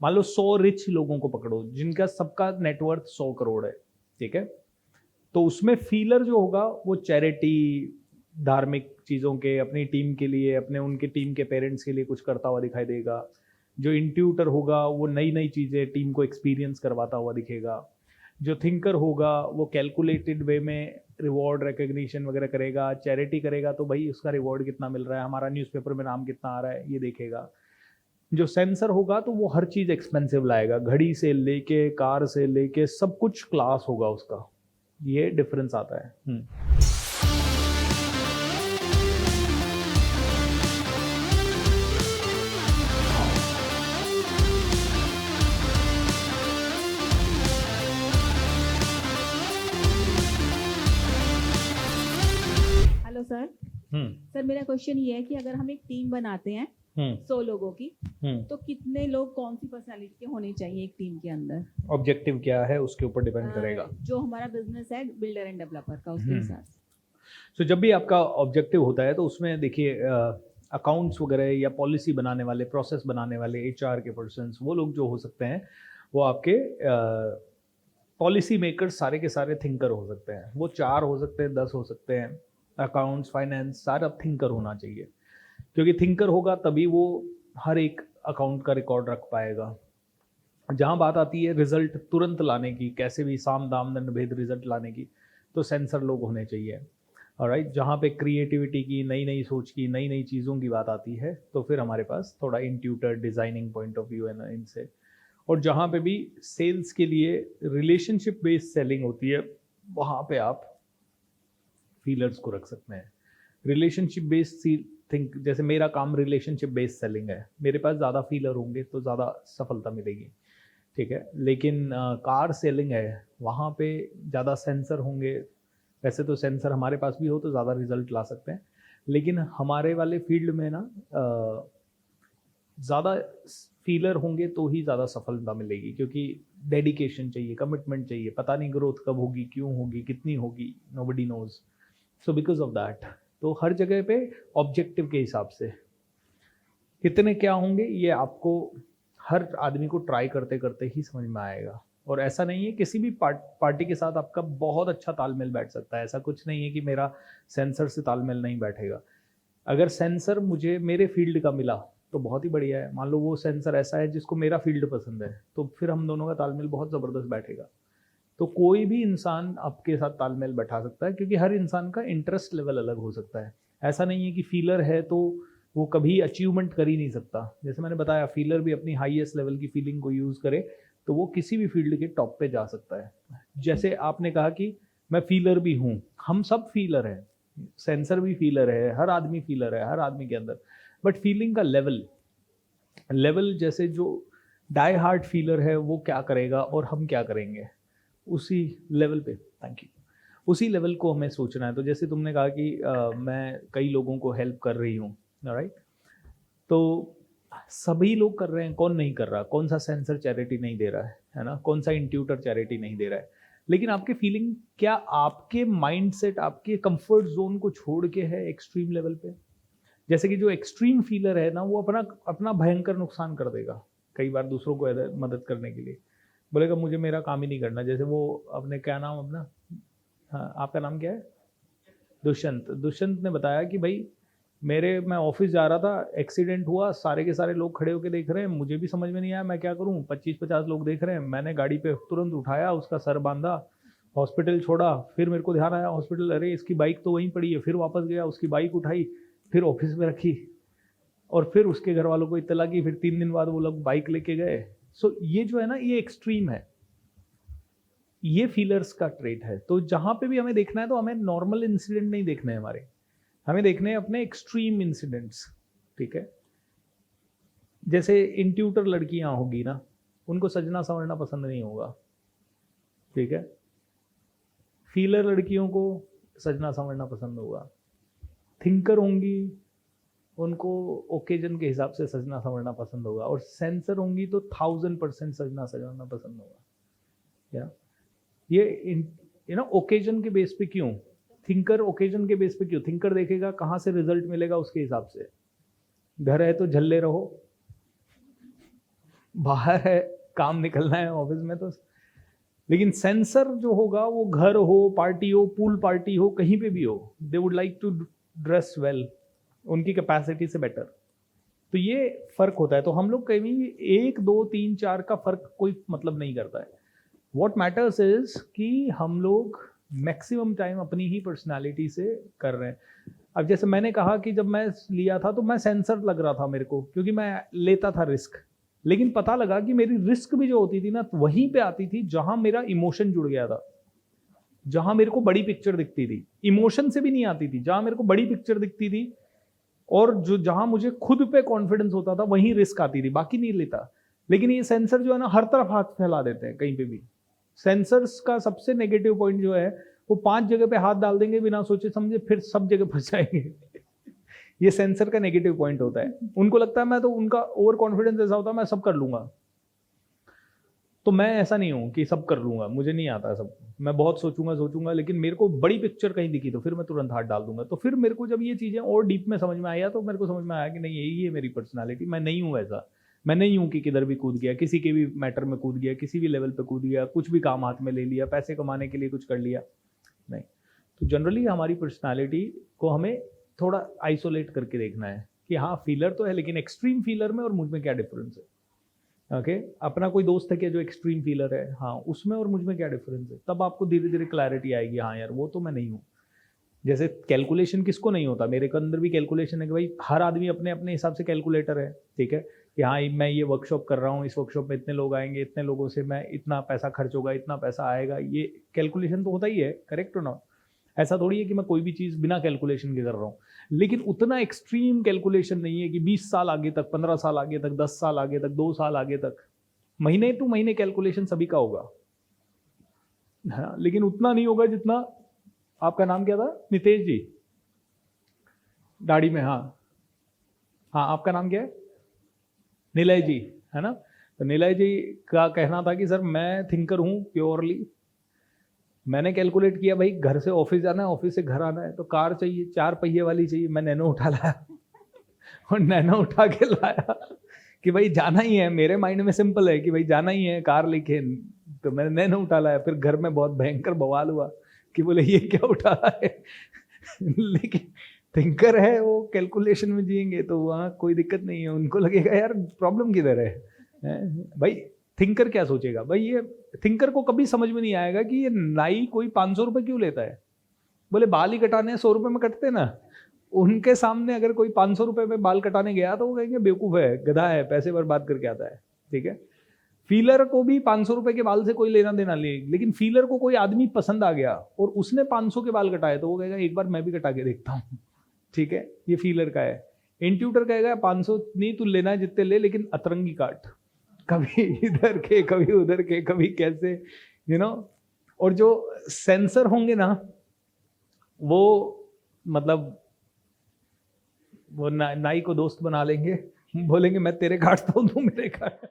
मान लो 100 रिच लोगों को पकड़ो जिनका सबका नेटवर्थ 100 करोड़ है, ठीक है। तो उसमें फीलर जो होगा वो चैरिटी, धार्मिक चीज़ों के, अपनी टीम के लिए, अपने उनके टीम के पेरेंट्स के लिए कुछ करता हुआ दिखाई देगा। जो इंट्यूटर होगा वो नई नई चीज़ें टीम को एक्सपीरियंस करवाता हुआ दिखेगा। जो थिंकर होगा वो कैलकुलेटेड वे में रिवॉर्ड रिकग्निशन वगैरह करेगा। चैरिटी करेगा तो भाई उसका रिवॉर्ड कितना मिल रहा है, हमारा न्यूज़पेपर में नाम कितना आ रहा है, ये देखेगा। जो सेंसर होगा तो वो हर चीज़ एक्सपेंसिव लाएगा, घड़ी से लेके कार से लेके सब कुछ क्लास होगा उसका। ये डिफरेंस आता है। Hello sir. हम्म सर मेरा क्वेश्चन ये है कि अगर हम एक टीम बनाते हैं हम्म 100 लोगों की, हम्म तो कितने लोग कौन सी पर्सनालिटी के होने चाहिए एक टीम के अंदर? ऑब्जेक्टिव क्या है उसके ऊपर डिपेंड करेगा। जो हमारा बिजनेस है बिल्डर एंड डेवलपर का, उसके हिसाब से। तो जब भी आपका ऑब्जेक्टिव होता है तो उसमें देखिए अकाउंट्स वगैरह या पॉलिसी बनाने वाले, प्रोसेस बनाने वाले, एचआर के पर्सन्स, वो लोग जो हो सकते हैं वो आपके पॉलिसी मेकर्स सारे के सारे थिंकर हो सकते हैं। वो 4 हो सकते हैं, 10 हो सकते हैं। अकाउंट्स, फाइनेंस, सारा थिंकर होना चाहिए, क्योंकि थिंकर होगा तभी वो हर एक अकाउंट का रिकॉर्ड रख पाएगा। जहाँ बात आती है रिजल्ट तुरंत लाने की, कैसे भी साम दाम दंड भेद रिजल्ट लाने की, तो सेंसर लोग होने चाहिए। ऑलराइट, जहाँ पे क्रिएटिविटी की, नई नई सोच की, नई नई चीज़ों की बात आती है तो फिर हमारे पास थोड़ा इंट्यूटर, डिज़ाइनिंग पॉइंट ऑफ व्यू है ना इनसे। और जहाँ पे भी सेल्स के लिए रिलेशनशिप बेस्ड सेलिंग होती है, वहाँ पे आप फीलर्स को रख सकते हैं। रिलेशनशिप बेस्ड थिंक, जैसे मेरा काम रिलेशनशिप बेस्ड सेलिंग है, मेरे पास ज़्यादा फीलर होंगे तो ज़्यादा सफलता मिलेगी, ठीक है। लेकिन कार सेलिंग है, वहाँ पे ज़्यादा सेंसर होंगे। वैसे तो सेंसर हमारे पास भी हो तो ज़्यादा रिजल्ट ला सकते हैं, लेकिन हमारे वाले फील्ड में ना ज़्यादा फीलर होंगे तो ही ज़्यादा सफलता मिलेगी, क्योंकि डेडिकेशन चाहिए, कमिटमेंट चाहिए। पता नहीं ग्रोथ कब होगी, क्यों होगी, कितनी होगी, nobody knows. So because of that, तो हर जगह पे ऑब्जेक्टिव के हिसाब से कितने क्या होंगे ये आपको हर आदमी को ट्राई करते करते ही समझ में आएगा। और ऐसा नहीं है किसी भी पार्टी के साथ आपका बहुत अच्छा तालमेल बैठ सकता है। ऐसा कुछ नहीं है कि मेरा सेंसर से तालमेल नहीं बैठेगा। अगर सेंसर मुझे मेरे फील्ड का मिला तो बहुत ही बढ़िया है। मान लो वो सेंसर ऐसा है जिसको मेरा फील्ड पसंद है, तो फिर हम दोनों का तालमेल बहुत ज़बरदस्त बैठेगा। तो कोई भी इंसान आपके साथ तालमेल बैठा सकता है, क्योंकि हर इंसान का इंटरेस्ट लेवल अलग हो सकता है। ऐसा नहीं है कि फीलर है तो वो कभी अचीवमेंट कर ही नहीं सकता। जैसे मैंने बताया, फीलर भी अपनी हाईएस्ट लेवल की फीलिंग को यूज़ करे तो वो किसी भी फील्ड के टॉप पे जा सकता है। जैसे आपने कहा कि मैं फीलर भी हूँ, हम सब फीलर हैं, सेंसर भी फीलर है, हर आदमी फीलर है, हर आदमी के अंदर। बट फीलिंग का लेवल जैसे जो डाई हार्ट फीलर है वो क्या करेगा और हम क्या करेंगे, उसी लेवल पे, थैंक यू, उसी लेवल को हमें सोचना है। तो जैसे तुमने कहा कि मैं कई लोगों को हेल्प कर रही हूँ, राइट, तो सभी लोग कर रहे हैं, कौन नहीं कर रहा? कौन सा सेंसर चैरिटी नहीं दे रहा है ना? कौन सा इंट्यूटर चैरिटी नहीं दे रहा है? लेकिन आपके फीलिंग क्या आपके माइंडसेट, आपके कंफर्ट जोन को छोड़ के है एक्सट्रीम लेवल पे? जैसे कि जो एक्सट्रीम फीलर है ना, वो अपना अपना भयंकर नुकसान कर देगा कई बार दूसरों को मदद करने के लिए। बोलेगा मुझे मेरा काम ही नहीं करना। जैसे वो अपने, क्या नाम अपना, हाँ आपका नाम क्या है? दुष्यंत ने बताया कि भाई मैं ऑफिस जा रहा था, एक्सीडेंट हुआ, सारे के सारे लोग खड़े होकर देख रहे हैं, मुझे भी समझ में नहीं आया मैं क्या करूं, 25-50 लोग देख रहे हैं। मैंने गाड़ी पे तुरंत उठाया, उसका सर बांधा, हॉस्पिटल छोड़ा। फिर मेरे को ध्यान आया हॉस्पिटल, अरे इसकी बाइक तो वहीं पड़ी है। फिर वापस गया, उसकी बाइक उठाई, फिर ऑफिस में रखी, और फिर उसके घर वालों को इत्तला की। फिर 3 दिन बाद वो लोग बाइक लेके गए। सो ये जो है ना, ये एक्सट्रीम है, ये फीलर्स का ट्रेट है। तो जहां पे भी हमें देखना है तो हमें नॉर्मल इंसिडेंट नहीं देखने हैं हमारे, हमें देखने हैं अपने एक्सट्रीम इंसिडेंट्स, ठीक है। जैसे इंट्यूटर लड़कियां होगी ना, उनको सजना संवरना पसंद नहीं होगा, ठीक है। फीलर लड़कियों को सजना संवरना पसंद होगा। थिंकर होंगी, उनको ओकेजन के हिसाब से सजना संवरना पसंद होगा। और सेंसर होंगी तो 1000% सजना संवरना पसंद होगा। या ये ना ओकेजन के बेस पे क्यों? थिंकर ओकेजन के बेस पे क्यों? थिंकर देखेगा कहाँ से रिजल्ट मिलेगा उसके हिसाब से। घर है तो झल्ले रहो, बाहर है, काम निकलना है ऑफिस में तो। लेकिन सेंसर जो होगा वो घर हो, पार्टी हो, पूल पार्टी हो, कहीं पे भी हो, they would like to dress well, उनकी कैपेसिटी से बेटर। तो ये फर्क होता है। तो हम लोग कहीं 1, 2, 3, 4 का फर्क कोई मतलब नहीं करता है। वॉट मैटर्स इज कि हम लोग मैक्सिमम टाइम अपनी ही पर्सनालिटी से कर रहे हैं। अब जैसे मैंने कहा कि जब मैं लिया था तो मैं सेंसर लग रहा था मेरे को, क्योंकि मैं लेता था रिस्क। लेकिन पता लगा कि मेरी रिस्क भी जो होती थी ना, वहीं पे आती थी जहां मेरा इमोशन जुड़ गया था, जहां मेरे को बड़ी पिक्चर दिखती थी। इमोशन से भी नहीं आती थी, जहां मेरे को बड़ी पिक्चर दिखती थी और जो जहां मुझे खुद पे कॉन्फिडेंस होता था, वहीं रिस्क आती थी, बाकी नहीं लेता। लेकिन ये सेंसर जो है ना, हर तरफ हाथ फैला देते हैं कहीं पे भी। सेंसर्स का सबसे नेगेटिव पॉइंट जो है, वो 5 जगह पे हाथ डाल देंगे बिना सोचे समझे, फिर सब जगह फंस जाएंगे। ये सेंसर का नेगेटिव पॉइंट होता है। उनको लगता है, मैं तो उनका ओवर कॉन्फिडेंस ऐसा होता है मैं सब कर लूंगा। तो मैं ऐसा नहीं हूं कि सब कर लूंगा, मुझे नहीं आता सब। मैं बहुत सोचूंगा, लेकिन मेरे को बड़ी पिक्चर कहीं दिखी तो फिर मैं तुरंत हाथ डाल दूंगा। तो फिर मेरे को जब ये चीजें और डीप में समझ में आया, तो मेरे को समझ में आया कि नहीं, यही है मेरी पर्सनैलिटी। मैं नहीं हूं ऐसा। मैं नहीं हूं कि किधर भी कूद गया, किसी के भी मैटर में कूद गया, किसी भी लेवल पे कूद गया, कुछ भी काम हाथ में ले लिया, पैसे कमाने के लिए कुछ कर लिया, नहीं। तो जनरली हमारी पर्सनालिटी को हमें थोड़ा आइसोलेट करके देखना है कि हाँ, फीलर तो है, लेकिन एक्सट्रीम फीलर में और मुझ में क्या डिफरेंस है। ओके, अपना कोई दोस्त है क्या जो एक्सट्रीम फीलर है, हाँ, उसमें और मुझ में क्या डिफरेंस है। तब आपको धीरे धीरे क्लैरिटी आएगी, हाँ यार, वो तो मैं नहीं हूँ। जैसे कैलकुलेशन किसको नहीं होता, मेरे के अंदर भी कैलकुलेशन है कि भाई हर आदमी अपने अपने हिसाब से कैलकुलेटर है, ठीक है, कि हाँ मैं ये वर्कशॉप कर रहा हूँ, इस वर्कशॉप में इतने लोग आएंगे, इतने लोगों से मैं इतना पैसा खर्च होगा, इतना पैसा आएगा, ये कैलकुलेशन तो होता ही है, करेक्ट हो ना। ऐसा थोड़ी है कि मैं कोई भी चीज़ बिना कैलकुलेशन के कर रहा हूँ। लेकिन उतना एक्सट्रीम कैलकुलेशन नहीं है कि 20 साल आगे तक, 15 साल आगे तक, 10 साल आगे तक, 2 साल आगे तक, महीने टू महीने कैलकुलेशन सभी का होगा, हाँ, लेकिन उतना नहीं होगा जितना। आपका नाम क्या था? नितेश जी, दाढ़ी में, हाँ हाँ, आपका नाम क्या है? निलय जी, है ना। तो निलय जी का कहना था कि सर मैं थिंकर हूँ प्योरली। मैंने कैलकुलेट किया, भाई घर से ऑफिस जाना है, ऑफिस से घर आना है, तो कार चाहिए, 4 पहिए वाली चाहिए। मैं नैनो उठा लाया और नैनो उठा के लाया कि भाई जाना ही है। मेरे माइंड में सिंपल है कि भाई जाना ही है कार लेके, तो मैंने नैनो उठा लाया। फिर घर में बहुत भयंकर बवाल हुआ कि बोले ये क्या उठा रहा है लेकिन थिंकर है, वो कैलकुलेशन में जिएंगे तो वहाँ कोई दिक्कत नहीं है। उनको लगेगा यार प्रॉब्लम किधर है भाई। थिंकर क्या सोचेगा भाई, ये थिंकर को कभी समझ में नहीं आएगा कि ये नाई कोई 500 रुपये क्यों लेता है। बोले बाल ही कटाने 100 रुपये में कटते ना। उनके सामने अगर कोई 500 रुपये में बाल कटाने गया तो वो कहेंगे बेवकूफ़ है, गधा है, पैसे बर्बाद करके आता है, ठीक है। फीलर को भी 500 रुपये के बाल से कोई लेना देना नहीं, लेकिन फीलर को कोई आदमी पसंद आ गया और उसने 500 के बाल कटाए तो वो कहेगा एक बार मैं भी कटा के देखता हूँ, ठीक है। ये फीलर का है। इंट्यूटर कहेगा 500 नहीं, तू लेना है जितने ले, लेकिन अतरंगी काट, कभी इधर के, कभी उधर के, कभी कैसे, यू नो। और जो सेंसर होंगे ना, वो मतलब वो नाई को दोस्त बना लेंगे, बोलेंगे मैं तेरे काटता हूँ, तू मेरे काट।